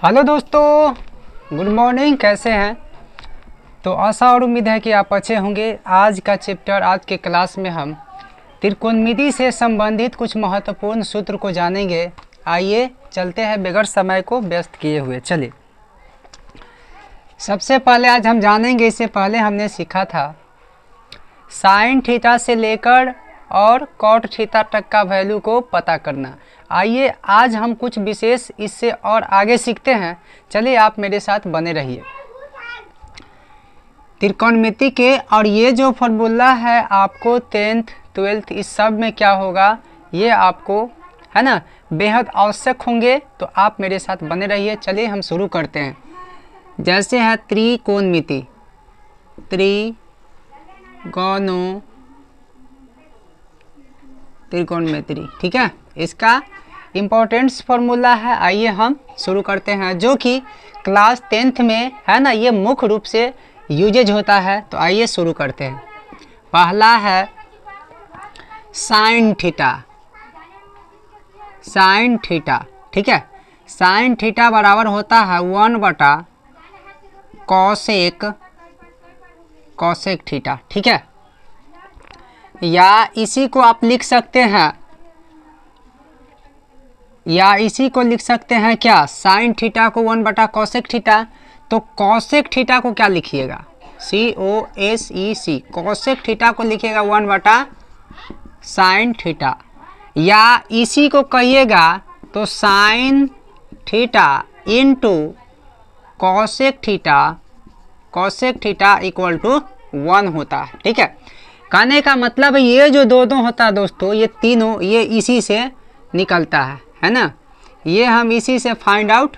Hello दोस्तों, good morning. कैसे हैं? तो आशा और उम्मीद है कि आप अच्छे होंगे। आज का चैप्टर, आज के क्लास में हम त्रिकोणमिति से संबंधित कुछ महत्वपूर्ण सूत्र को जानेंगे। आइए चलते हैं बगैर समय को व्यस्त किए हुए। चलिए, सबसे पहले आज हम जानेंगे, इससे पहले हमने सीखा था साइन थीटा से लेकर और कॉट थीटा तक का वैल्यू को पता करना। आइए आज हम कुछ विशेष इससे और आगे सीखते हैं। चलिए आप मेरे साथ बने रहिए। त्रिकोणमिति के और ये जो फॉर्मूला है आपको 10th 12th इस सब में क्या होगा, ये आपको है ना बेहद आवश्यक होंगे। तो आप मेरे साथ बने रहिए। चलिए हम शुरू करते हैं। जैसे है त्रिकोणमिति, त्रिकोणमिति, ठीक है। इसका इम्पोर्टेंस फार्मूला है। आइए हम शुरू करते हैं, जो कि क्लास 10th में है ना, ये मुख्य रूप से यूजेज होता है। तो आइए शुरू करते हैं। पहला है साइन थीटा, साइन थीटा, ठीक है। साइन थीटा बराबर होता है 1 कोसेक थीटा, ठीक है। या इसी को आप लिख सकते हैं, क्या, साइन थीटा को 1 कोसेक थीटा। तो कोसेक थीटा को क्या लिखिएगा, COSEC, कोसेक थीटा को लिखिएगा 1 साइन थीटा। या इसी को कहिएगा तो sine theta into cosec theta equal to 1 होता है, ठीक है। कहने का मतलब ये जो दोनों होता है दोस्तों, ये तीनों ये इसी से निकलता है ना। ये हम इसी से फाइंड आउट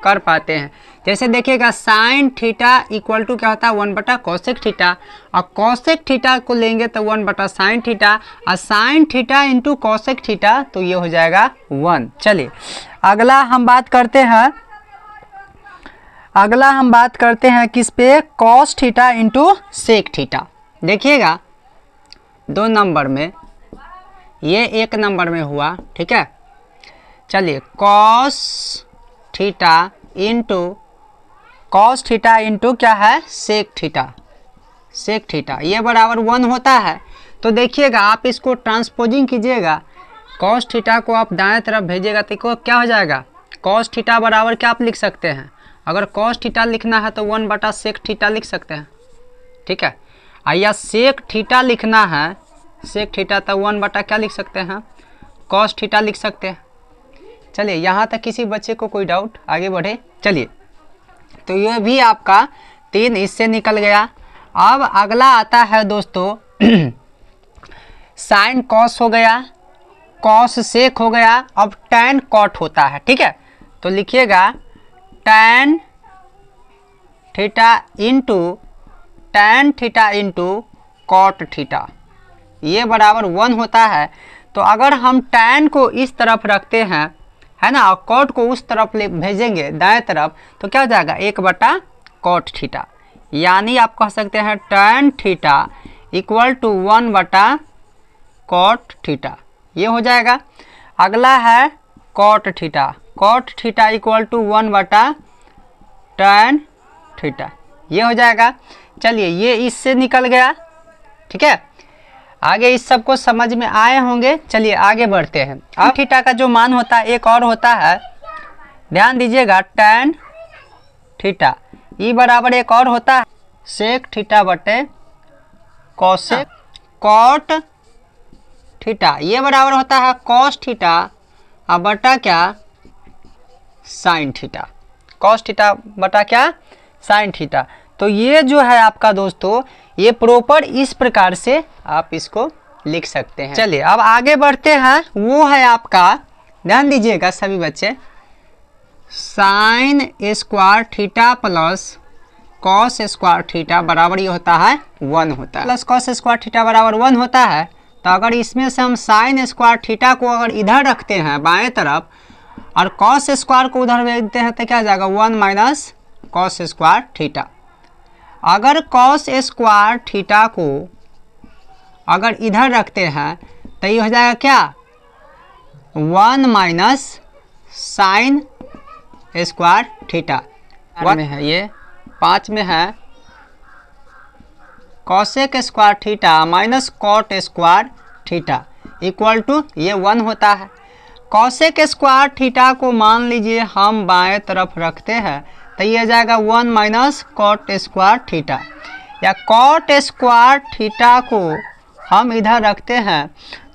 कर पाते हैं। जैसे देखिएगा साइन थीटा इक्वल टू क्या होता है 1 कोसेक थीटा, और कोसेक थीटा को लेंगे तो 1 साइन थीटा, और sign theta into cosec theta तो ये हो जाएगा 1। चलिए अगला हम बात करते हैं किस पे, cos theta into sec theta. देखिएगा 2 नंबर में, ये 1 नंबर में हुआ, ठीक है। चलिए कॉस थीटा इंटू क्या है, सेक थीटा, ये बराबर 1 होता है। तो देखिएगा आप इसको ट्रांसपोजिंग कीजिएगा, कॉस थीटा को आप दाएं तरफ भेजिएगा तो क्या हो जाएगा, कॉस थीटा बराबर क्या आप लिख सकते हैं, अगर कॉस थीटा लिखना है तो 1 सेक थीटा लिख सकते हैं, ठीक है। या सेक थीटा लिखना है, सेक थीटा तो 1 क्या लिख सकते हैं, कॉस थीटा लिख सकते हैं। चलिए यहाँ तक किसी बच्चे को कोई डाउट, आगे बढ़े। चलिए तो ये भी आपका 3 इससे निकल गया। अब अगला आता है दोस्तों साइन कॉस हो गया, कॉस सेक हो गया, अब टैन कॉट होता है, ठीक है। तो लिखिएगा tan theta into cot theta, ये बराबर 1 होता है। तो अगर हम टैन को इस तरफ रखते हैं है ना, और कॉट को उस तरफ ले भेजेंगे दाएं तरफ, तो क्या हो जाएगा 1 कॉट थीटा। यानी आप कह सकते हैं tan theta equal to 1 cot theta, ये हो जाएगा। अगला है cot theta equal to 1 tan theta, ये हो जाएगा। चलिए ये इससे निकल गया, ठीक है। आगे इस सब को समझ में आए होंगे। चलिए आगे बढ़ते हैं। अब थीटा का जो मान होता है एक और होता है, ध्यान दीजिएगा, टैन थीटा, ई बराबर एक और होता है सेक थीटा बटे कोसेक कॉट थीटा, ये बराबर होता है कॉस थीटा और बटा क्या, साइन थीटा, कॉस थीटा बटा क्या, साइन थीटा। तो ये जो है आपका दोस्तों, ये प्रॉपर इस प्रकार से आप इसको लिख सकते हैं। चलिए अब आगे बढ़ते हैं। वो है आपका, ध्यान दीजिएगा सभी बच्चे, sine square theta plus cos square theta बराबर ये होता है 1 होता है, प्लस कॉस स्क्वायर थीटा बराबर 1 होता है। तो अगर इसमें से हम साइन स्क्वायर थीटा को अगर इधर रखते हैं बाएं तरफ और कॉस स्क्वायर को उधर भेजते हैं तो क्या हो जाएगा 1 माइनस कॉस स्क्वायर थीटा। अगर कॉस स्क्वायर थीटा को अगर इधर रखते हैं तो ये हो जाएगा क्या, 1 माइनस साइन स्क्वायर थीटा। 1 में है, ये 5 में है cosec square theta minus cot square theta equal to ये 1 होता है। कॉसेक स्क्वायर थीटा को मान लीजिए हम बाएं तरफ रखते हैं तो ये जाएगा 1 माइनस कॉट स्क्वायर थीटा, या कॉट स्क्वायर थीटा को हम इधर रखते हैं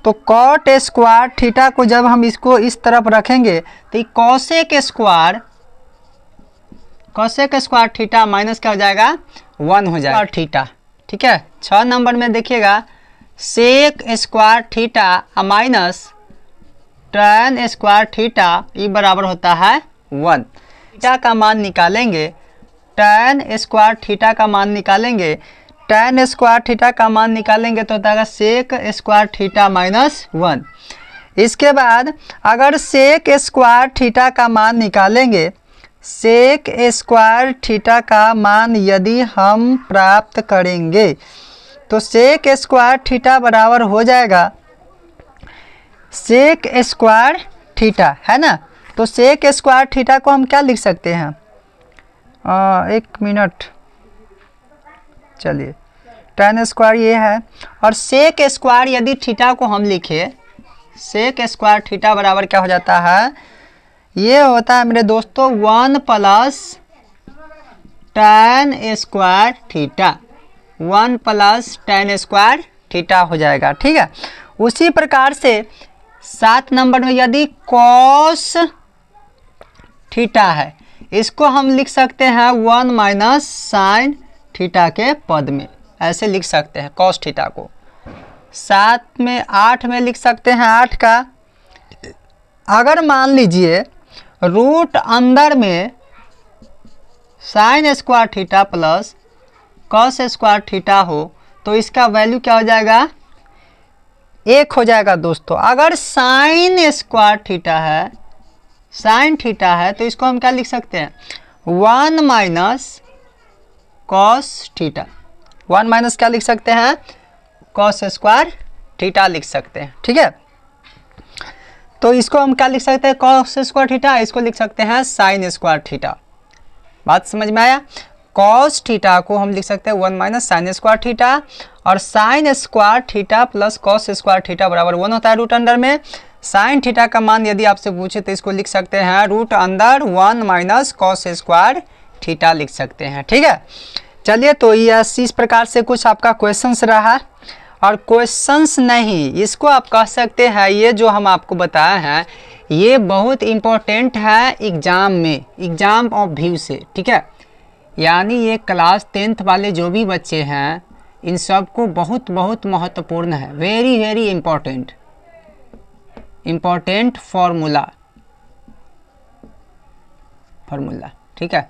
तो कॉट स्क्वायर थीटा को जब हम इसको इस तरफ रखेंगे तो कॉसेक स्क्वायर थीटा माइनस क्या हो जाएगा 1 हो जाएगा थीटा। ठीक है, 6 नंबर में देखिएगा sec square theta minus tan square theta ये बराबर होता है 1। थीटा का मान निकालेंगे, tan स्क्वायर थीटा का मान निकालेंगे, tan स्क्वायर थीटा का मान निकालेंगे तो होता है सेक स्क्वायर थीटा माइनस 1। इसके बाद अगर सेक स्क्वायर थीटा का मान निकालेंगे, सेक स्क्वायर थीटा का मान यदि हम प्राप्त करेंगे तो सेक स्क्वायर थीटा बराबर हो जाएगा सेक स्क्वायर थीटा, है ना। तो सेक स्क्वायर थीटा को हम क्या लिख सकते हैं, 1 मिनट, चलिए tan स्क्वायर ये है, और सेक स्क्वायर यदि थीटा को हम लिखे, सेक स्क्वायर थीटा बराबर क्या हो जाता है, ये होता है मेरे दोस्तों 1 plus tan square theta, 1 plus tan square theta हो जाएगा। ठीक है, उसी प्रकार से 7 नंबर में यदि कॉस थीटा है, इसको हम लिख सकते हैं 1 माइनस साइन थीटा के पद में, ऐसे लिख सकते हैं कॉस थीटा को। 7 में 8 में लिख सकते हैं 8 का, अगर मान लीजिए रूट अंदर में sine square theta plus cos square theta हो तो इसका वैल्यू क्या हो जाएगा, 1 हो जाएगा दोस्तों। अगर साइन स्क्वायर थीटा है, साइन थीटा है तो इसको हम क्या लिख सकते हैं 1 माइनस कॉस थीटा, 1 माइनस क्या लिख सकते हैं कॉस स्क्वायर थीटा लिख सकते हैं। ठीक है, तो इसको हम क्या लिख सकते हैं कॉस स्क्वायर थीटा, इसको लिख सकते हैं साइन स्क्वायर थीटा। बात समझ में आया। कॉस थीटा को हम लिख सकते हैं 1 माइनस साइन स्क्वायर थीटा, और sine square theta plus cos square theta बराबर 1 होता है रूट अंडर में। साइन थीटा का मान यदि आपसे पूछे तो इसको लिख सकते हैं रूट अंदर 1 माइनस कॉस स्क्वायर थीटा लिख सकते हैं। ठीक है, चलिए तो ये इस प्रकार से कुछ आपका क्वेश्चंस रहा, और क्वेश्चंस नहीं इसको आप कह सकते हैं, ये जो हम आपको बताए हैं ये बहुत इम्पोर्टेंट है एग्ज़ाम में, एग्ज़ाम ऑफ व्यू से। ठीक है, यानी ये क्लास 10th वाले जो भी बच्चे हैं इन सब को बहुत बहुत महत्वपूर्ण है, वेरी वेरी इम्पोर्टेंट फार्मूला। ठीक है,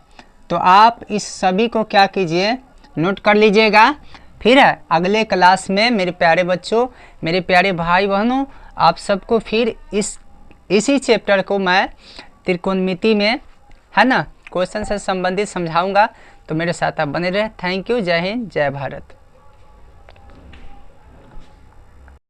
तो आप इस सभी को क्या कीजिए नोट कर लीजिएगा। फिर है अगले क्लास में मेरे प्यारे बच्चों, मेरे प्यारे भाई बहनों, आप सबको फिर इसी चैप्टर को मैं त्रिकोणमिति में, है ना, क्वेश्चन से संबंधित समझाऊंगा। तो मेरे साथ आप बने रहे। थैंक यू, जय हिंद, जय भारत।